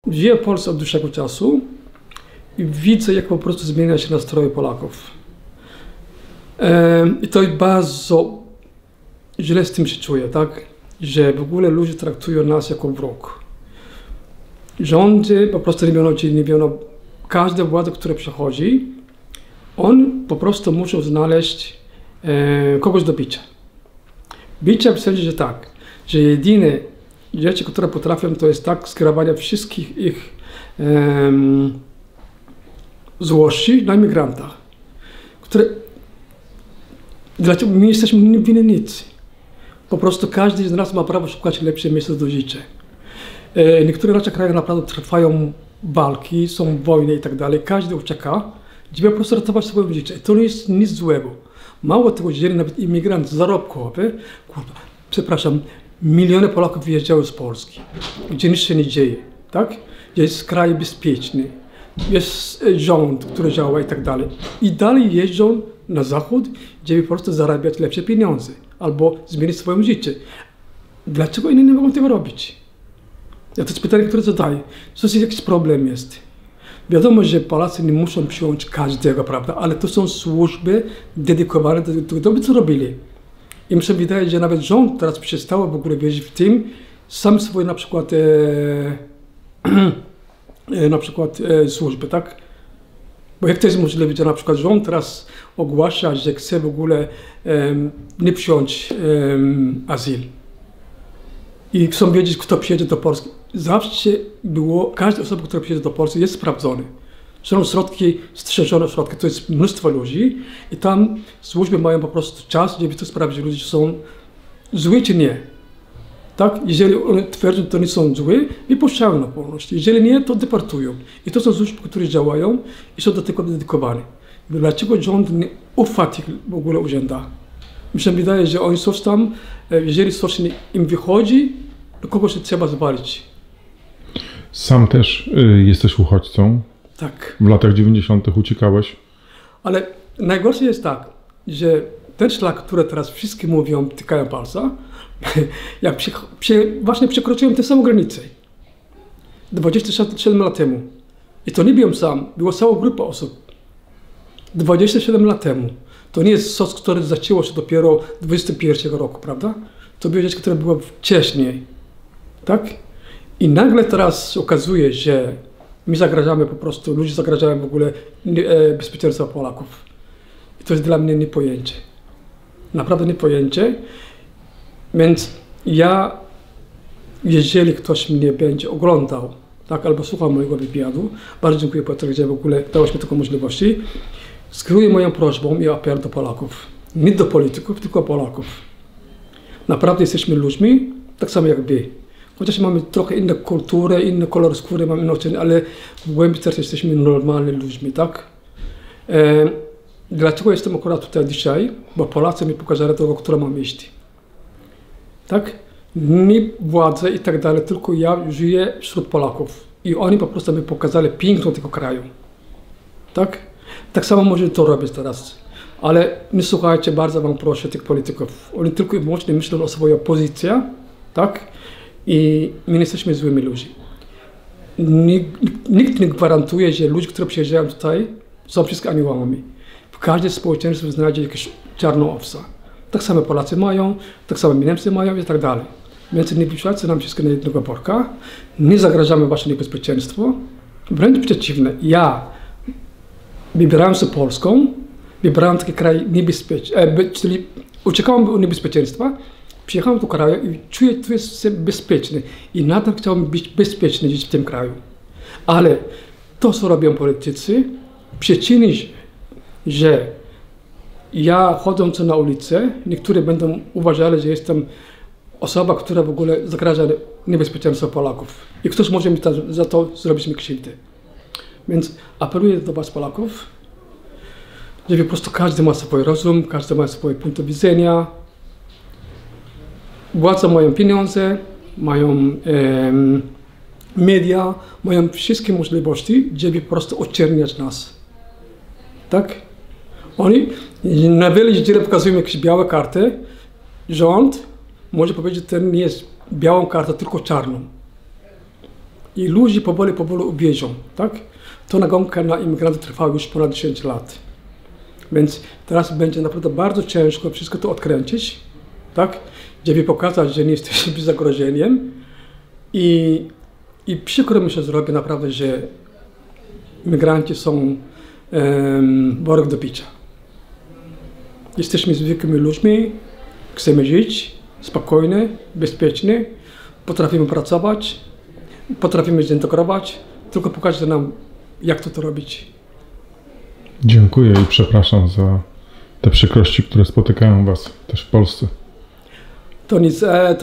żyję w Polsce od dłuższego czasu i widzę, jak po prostu zmienia się nastroje Polaków. I to bardzo źle z tym się czuję, tak? Że w ogóle ludzie traktują nas jako wróg. Rządy po prostu nie wiedzą, każda władza, która przychodzi, on po prostu muszą znaleźć kogoś do bicia. Bicia w sensie, że tak, że jedyne rzeczy, które potrafią, to jest tak skierowanie wszystkich ich złości na imigrantach, które, dlaczego my jesteśmy nie winni nic. Po prostu każdy z nas ma prawo szukać lepszego miejsca do życia. W niektórych naszych krajach naprawdę trwają walki, są wojny i tak dalej. Każdy ucieka, żeby po prostu ratować swoje życie. To nie jest nic złego. Mało tego, jeżeli nawet imigrant zarobkowy, przepraszam, miliony Polaków wyjeżdżają z Polski, gdzie nic się nie dzieje, tak? Jest kraj bezpieczny, jest rząd, który działa i tak dalej. I dalej jeżdżą na zachód, żeby po prostu zarabiać lepsze pieniądze albo zmienić swoje życie. Dlaczego inni nie mogą tego robić? Ja to jest pytanie, które zadaję. Co jakiś problem jest? Wiadomo, że Polacy nie muszą przyjąć każdego, prawda? Ale to są służby dedykowane do tego, by co robili. I mi się wydaje, że nawet rząd teraz przestał w ogóle wierzyć w tym, sam swoje na przykład służby, tak? Bo jak to jest możliwe, że na przykład rząd teraz ogłasza, że chce w ogóle nie przyjąć azyl. I chcą wiedzieć, kto przyjedzie do Polski. Zawsze było, każda osoba, która przyjedzie do Polski, jest sprawdzona. Są środki, strzeżone środki, to jest mnóstwo ludzi i tam służby mają po prostu czas, żeby to sprawdzić, ludzie są zły czy nie. Tak? Jeżeli one twierdzą, że to nie są zły, wypuszczają na wolność. Jeżeli nie, to deportują. I to są służby, które działają i są do tego dedykowane. Dlaczego rząd nie ufa tych w ogóle urzędach? Mi się wydaje, że oni coś tam, jeżeli coś im wychodzi, do kogoś trzeba zwalić. Sam też jesteś uchodźcą. Tak. W latach 90. uciekałeś. Ale najgorsze jest tak, że ten szlak, który teraz wszyscy mówią, tykają palca, ja właśnie przekroczyłem tę samą granicę. 27 lat temu. I to nie byłem sam, była cała grupa osób. 27 lat temu. To nie jest coś, które zaczęło się dopiero 21 roku, prawda? To były rzeczy, które były wcześniej. Tak? I nagle teraz okazuje, że my zagrażamy po prostu, ludzie zagrażają w ogóle bezpieczeństwa Polaków. I to jest dla mnie niepojęcie. Naprawdę niepojęcie. Więc ja, jeżeli ktoś mnie będzie oglądał, tak, albo słuchał mojego wywiadu, bardzo dziękuję Piotrek, że w ogóle dałeś mi taką możliwość. Skieruję moją prośbą i apel do Polaków. Nie do polityków, tylko Polaków. Naprawdę jesteśmy ludźmi, tak samo jak wy. Chociaż mamy trochę inną kulturę, inny kolor skóry, mamy inne oceny, ale w głębi serca jesteśmy normalnymi ludźmi, tak? Dlaczego jestem akurat tutaj dzisiaj? Bo Polacy mi pokazali drogę, którą mam iść. Tak? Nie władze i tak dalej, tylko ja żyję wśród Polaków. I oni po prostu mi pokazali piękno tego kraju. Tak? Tak samo może to robić teraz. Ale nie słuchajcie, bardzo wam proszę tych polityków. Oni tylko i wyłącznie myślą o swojej pozycji, tak? I my nie jesteśmy złymi ludźmi. Nikt nie gwarantuje, że ludzie, którzy przyjeżdżają tutaj, są wszystkie aniołami. W każdym społeczeństwie znajdzie jakieś czarną owca. Tak samo Polacy mają, tak samo Niemcy mają i tak dalej. Więc nie wrzucajcie nam wszystko na jednego worka, nie zagrażamy waszemu niebezpieczeństwu. Wręcz przeciwnie, ja wybierałem się Polską, wybrałem taki kraj niebezpieczny, czyli uciekałem od niebezpieczeństwa, przyjechałem do kraju i czuję, że tu jest bezpieczny i nadal chciałem być bezpieczny żyć w tym kraju. Ale to, co robią politycy, przyczyni się, że ja chodząc na ulicę, niektórzy będą uważali, że jestem osoba, która w ogóle zagraża niebezpieczeństwo Polaków. I ktoś może mi za to zrobić mi krzywdę. Więc apeluję do was, Polaków, że po prostu każdy ma swój rozum, każdy ma swój punkt widzenia. Władze mają pieniądze, mają media, mają wszystkie możliwości, żeby po prostu oczerniać nas. Tak? Oni na wiele rzeczy pokazują jakieś białe karty. Rząd może powiedzieć, że to nie jest białą kartą, tylko czarną. I ludzie powoli uwierzą, tak? To nagonka na imigrantów trwała już ponad 10 lat. Więc teraz będzie naprawdę bardzo ciężko wszystko to odkręcić, tak? Żeby pokazać, że nie jesteśmy zagrożeniem. I przykro mi się zrobi naprawdę, że imigranci są worek do picia. Jesteśmy zwykłymi ludźmi, chcemy żyć spokojnie, bezpiecznie, potrafimy pracować, potrafimy zintegrować, tylko pokażcie nam, jak to robić. Dziękuję i przepraszam za te przykrości, które spotykają Was też w Polsce. To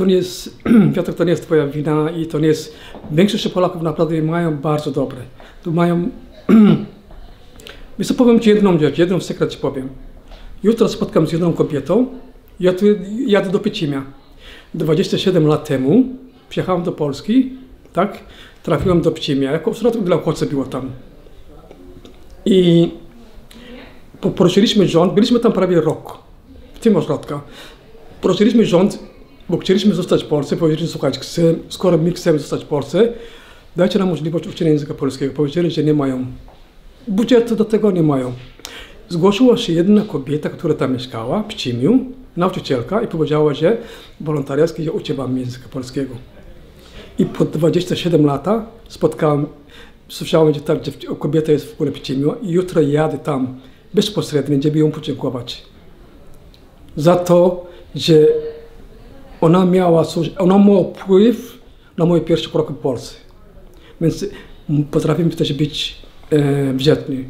nie jest, Piotr, to nie jest twoja wina i to nie jest... Większość Polaków naprawdę mają bardzo dobre. Tu mają... Więc powiem ci jedną rzecz, jeden sekret ci powiem. Jutro spotkam z jedną kobietą, ja tu jadę do Pcimia. 27 lat temu przyjechałem do Polski, tak? Trafiłem do Pcimia, jako dla uchodźców było tam. I poprosiliśmy rząd, byliśmy tam prawie rok, w tym ośrodku. Prosiliśmy rząd, bo chcieliśmy zostać w Polsce, powiedzieli, słuchajcie, skoro my chcemy zostać w Polsce, dajcie nam możliwość uczenia języka polskiego. Powiedzieli, że nie mają, budżetu do tego nie mają. Zgłosiła się jedna kobieta, która tam mieszkała, w Pcimiu, nauczycielka, i powiedziała, że wolontariacki ja uczę wam języka polskiego. I po 27 latach słyszałem, że ta kobieta jest w ogóle w Pcimiu i jutro jadę tam bezpośrednio, żeby ją podziękować. Za to, że ona miała wpływ na moje pierwsze kroki w Polsce. Więc potrafimy też być wdzięczni.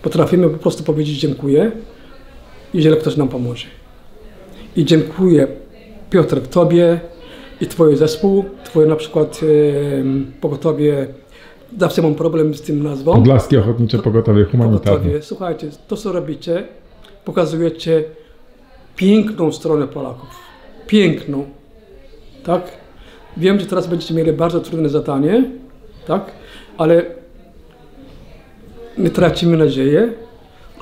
Potrafimy po prostu powiedzieć dziękuję, jeżeli ktoś nam pomoże. I dziękuję, Piotr, tobie i twój zespół, twoje na przykład pogotowie, zawsze mam problem z tym nazwą. Podlaskie Ochotnicze Pogotowie Humanitarne. Słuchajcie, to co robicie, pokazujecie piękną stronę Polaków. Piękną. Tak? Wiem, że teraz będziecie mieli bardzo trudne zadanie, tak? Ale nie tracimy nadzieję.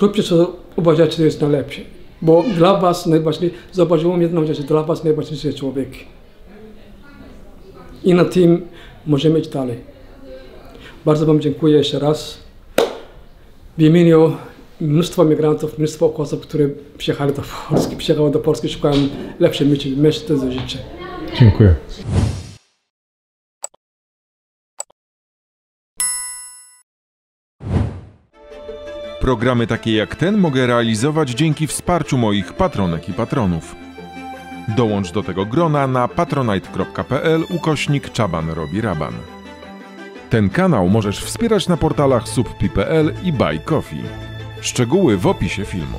Róbcie, co uważacie, że jest najlepsze. Bo dla was najważniejsze, zauważyłem jedną rzecz, dla was najważniejszy jest człowiek. I na tym możemy iść dalej. Bardzo wam dziękuję jeszcze raz. W imieniu mnóstwo migrantów, mnóstwo uchodźców, które przyjechały do Polski, szukają lepszej miejsca do życia. Dziękuję. Programy takie jak ten mogę realizować dzięki wsparciu moich patronek i patronów. Dołącz do tego grona na patronite.pl/Czaban robi Raban. Ten kanał możesz wspierać na portalach subpi.pl i Buy Coffee. Szczegóły w opisie filmu.